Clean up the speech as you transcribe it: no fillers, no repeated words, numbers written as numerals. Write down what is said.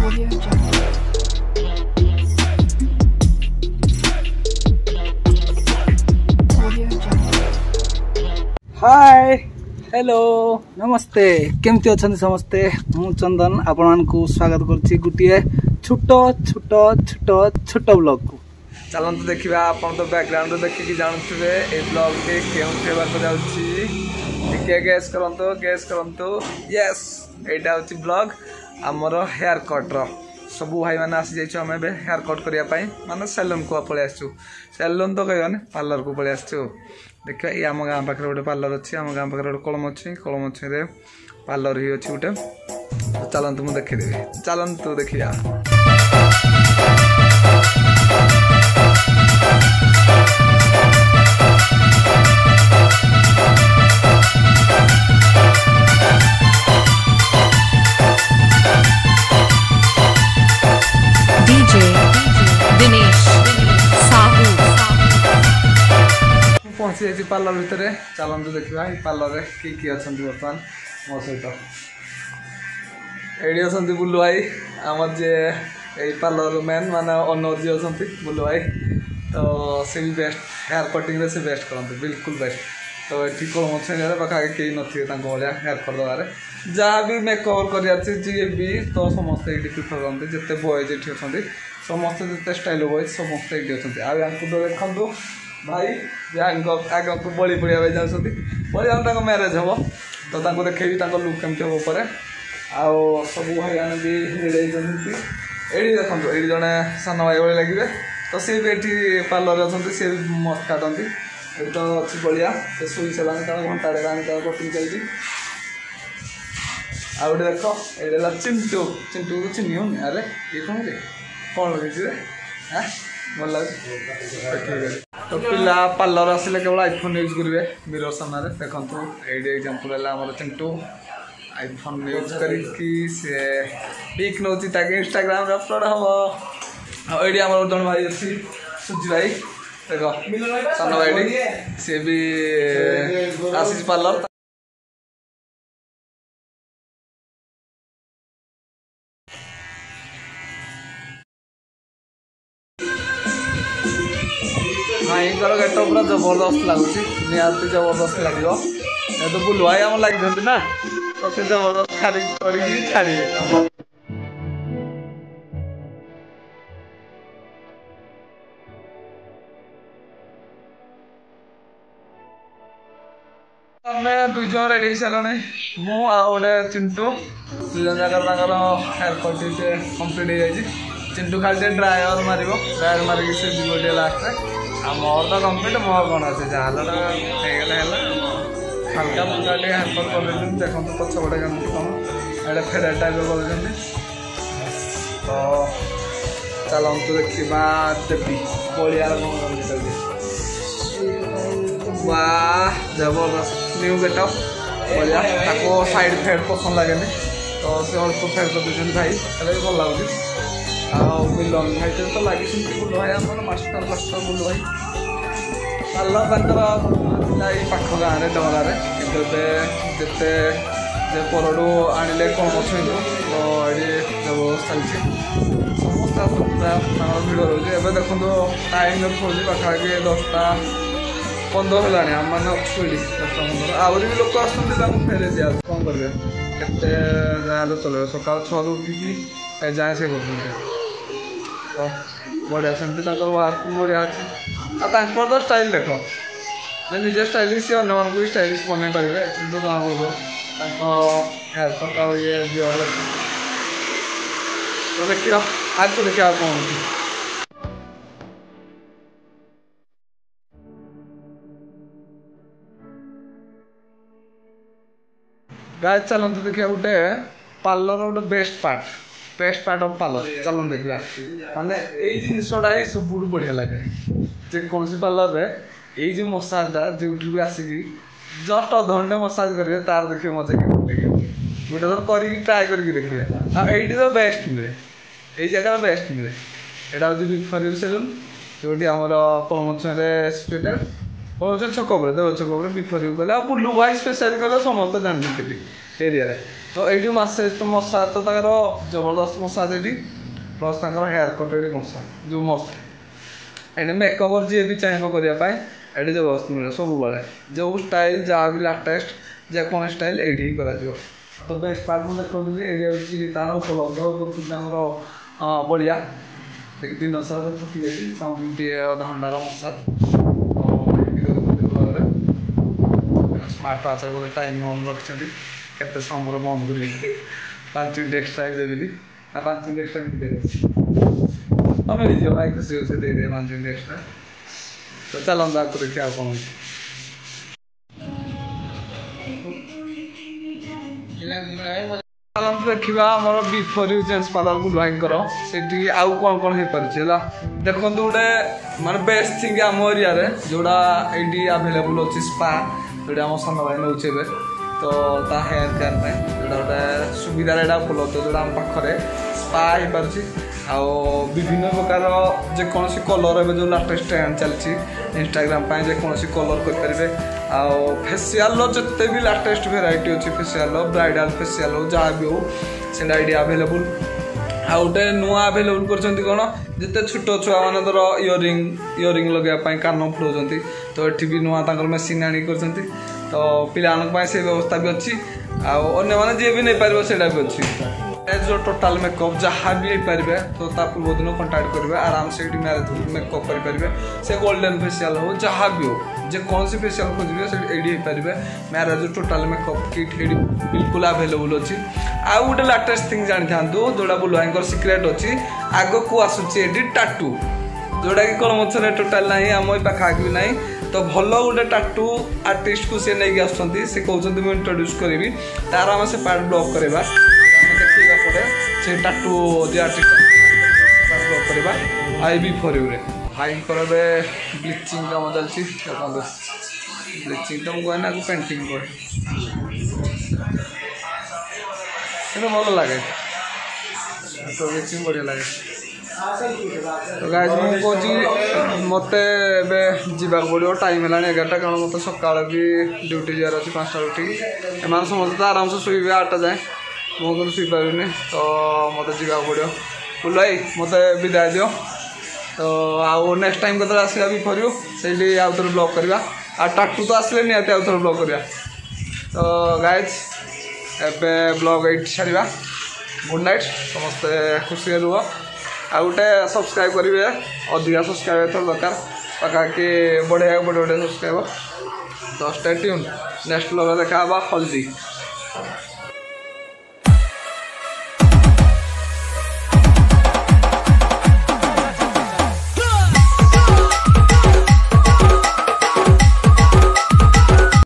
Audio Jungle. Audio Jungle. Hi hello नमस्ते केमती अच्छा समस्ते मु चंदन आपण को स्वागत करछि गुटिए छोटो छोटो छोटो छोटो ब्लॉग को चलंतु देखिबा आपण तो बैकग्राउंड देखि कि जानथुबे ए ब्लॉग के केउ सेवा को जाउछि टिके गेस करंतु यस एटा होछि ब्लॉग हमरो हेयर कट रो सबु भाई माने आसी जाइछो हमें बे हेयर कट करिया पई माने सैलून को पळे आछू सैलून तो कहबने पार्लर को पळे आछू देखिए ये आम गाँ पाखे गोटे पार्लर अच्छी आम गाँ पाखे गोटे कलमछी रे पार्लर ही अच्छी गोटे चलतु मुझे देखीदेवी चलतु देखिया DJ Dinesh Sahu. पहुँची जाइए पार्लर भितर चलतु देखा पार्लर किए अच्छा बर्तमान मो सहित ये अच्छा बुलू भाई आमर जे पार्लर मैन माने ओनर जी अच्छा बुलू भाई तो से भी बेस्ट हेयर कटिंग से बेस्ट करते बिल्कुल बेस्ट तो ये कलमछे पाखा कहीं नथिबे भाया हेयर करदेबार जहाँ भी मेकओवर कर जी भी तो समस्ते ये प्रिफर करते जिते बॉयज ये अच्छा समस्ते जिते स्टाइल बॉयज समस्ते ये अच्छा आपको तो देखो भाई आग को बड़ी पड़ा जाऊँगी बड़ी हम मैरेज हम तो देखेबी लुक केमती हम पर आउ सब भाई मैंने भी रेडी ये देखो ये जड़े सान भाई भाई लगे तो सी भी ये पार्लर अच्छा सी भी मस्त काटती ये तो अच्छी बढ़िया तो शुई सारा घंटा कटिंग चलती आ गए देख ये चिंटू चिंटू को चिन्ह होनी अरे ये कौन लगे हाँ भल लगे तो पिला पार्लर आसिले केवल आईफोन यूज करेंगे मिरर सामने देखो ये एग्जांपल है आम चिंटू आईफोन यूज करके पिक नौ इंस्टाग्राम अपलोड हम ये आम जन भाई अच्छी सुजी भाई देख सान भाई सी भी आशीष पार्लर भाई गेट पूरा जबरदस्त लगुच निहाती जबरदस्त लगे तो बुलू भाई आम लगी ना तो जबरदस्त छाड़ी आम दुई जन रेडी सारे मुझे चिंटू दुई जन जगह हेयर कट कम्प्लीट हो जाए चिंटू खाली ड्रायर मारिक से जीव लास्ट मोर तो कम्प्लीट मोर कौन अच्छे जहाँ हल्का फुल्का हेयर कट कर देखो पछपटे कमी कौन ये फेर टाइप कर तो चलतु देखा देवी बलिया वाह जबरदस्त न्यू गेटअप बढ़िया साइड फेड पसंद लगे तो से अल्प फेड कर देते भाई भी भल लगे मिलन भाई तो लगी बुलू भाई आम मास्टर बुलू भाई पार्लर पाख गाँव में डरारे जिते परडू आणिले कौन अच्छे तो ये जबरदस्त चलती समस्त भिड़ रोचे देखो टाइम देखो पाखापाखि 10टा 15 है आम मैंने अच्छु ये 10टा 15 आहरी भी लोक आसते फेरे दिया कौन करेंगे केते जहाँ चलो सकाल 6 उठिकी जाए से कर तो बढ़िया सेमती वर्क बढ़िया अच्छे तो स्टाइल देख निजे स्टाइलिश सी अन्य भी स्टाइलिश बन करेंगे कि कौन कर हेयर कट आ ये तो देखिए आज तो देखिए कौन गाय चलते देखिए गोटे पार्लर गोटे बेस्ट पार्ट ऑफ पार्लर चलते देखा माने यही जिनसा सब बढ़िया लगे जेकोसी पार्लर रे ये जो मसाजटा जो भी आसिक जस्ट अधघंटे मसाज करेंगे तार देखिए मजा गोटे थर कर ट्राए करके देखिए ये तो बेस्ट मिले ये जगह बेस्ट मिले यहाँ हूँ बिग फॉर यू सैलून जो आम कलमछे छक छक बिग फॉर यू कहले बुलू भाई स्पेशल कहले समस्त जानते एरिया तो ये मसाज तो मशा तो तार जबरदस्त मसाज ये प्लस हेयर कट ये मशा जो मस्त ये मेकअप जी भी चाहिए करने ये जबरदस्त मिले सब बड़े जो स्टाइल जहाँ भी लाटेस्ट जेको स्टाइल ये करा तो बेस्ट पार्ट मुझे देखी तार उपलब्ध बढ़िया दिन सारा छुट्टी जाती अधघंटार मसाज स्मार्ट वाच गोटे टाइम ऑन रखिंट केते समय बंद कर 5 मिनट एक्सट्रा देवी ना 5 मिनट एक्सट्रा तुम दीजिए भाई खुशी खुशी दे 5 मिनट एक्सट्रा तो चलता आपको देखिए आप कौन देखा आम before you change parlour bull भाई से आउ कौन कौन हो पारे देखो गोटे माने बेस्ट थिंग आम एरिया जोड़ा ये आभेलेबुल अच्छी स्पा जोटा आम सान भाई नौचे तो ता हेयर केयर जोटा गोटे सुविधा यहाँ उपलब्ध जोटा आम पाखे स्पा हो पार्टी विभिन्न प्रकार जेकोसी कलर ए जो लाटेस्ट ट्रेंड चलती इंस्टाग्राम जेकोसी कलर करेंगे फेसियाल जिते भी लाटेस्ट भेराइटी अच्छी फेसियाल ब्राइडाल फेसियाल हो जहाँ भी हो से आभेलेबुल आ गोटे नुआ आभेलेबुल कर कौन जिते छोट छुआ मान धर इयरिंग लगे कान फुलाऊँ तो ये भी नुआ मेसीन आनी कर तो पिला से व्यवस्था भी अच्छी आने जी भी नहीं पार से भी अच्छी जो टोटाल मेकअप जहाँ भी पारे तो पूर्व दिन कंटाक्ट करेंगे आराम से मैरेज मेकअप करेंगे से गोल्डन फेसियाल हो जहाँ भी हो जेकोसी फेसियाल खोजे ये पारे मैरेज टोटाल मेकअप किट बिल्कुल आभेलेबुल अच्छी आउ गोटे लाटेस्ट थिंग जानी था जोड़ा बुल भाई सिक्रेट अच्छी आग को आसूची टाटू जोटा कि कौन मछे टोटाल ना आम पाखा भी ना तो भल गोटे टाटू आर्टिस्ट को सी नहीं आसुँच से कहते मुझे इंट्रोड्यूस करी तार आम से पार्ट ब्लॉक करवा देखा से टाटू जे आर्टिस्ट ब्लॉक करवा आई बी फॉर यू भाई ब्लीचिंग काम चलती ब्लीचिंग तो मुझे ना पेंटिंग कर भल लगे तो ब्लीचिंग बढ़िया लगे तो गाइज मुझे मत जावाक पड़ो टाइम है 11टा कारण मत सका भी ड्यूटी जार अच्छी 5टा उठी एम समस्त आराम से शुवे 8टा जाए मुझे शुई पारे तो मत जावाक पड़ो बुल भाई मत विदाय दियो तो आउ नेक्स्ट टाइम कतरे आसा भी फरू से आउ थे ब्लॉग करवा टाटू तो आसले निहाती आउ थे ब्लॉग करवा तो गाइज एबे ब्लॉग ये छाड़ा गुड नाइट समस्ते खुशी रुह आ गोटे सब्सक्राइब करेंगे अधिका सब्सक्राइब दरकार पाखापाखि बढ़िया बड़े बड़े सब्सक्राइबर तो स्टे ट्यून नेक्स्ट ब्लॉग देखा हल्दी।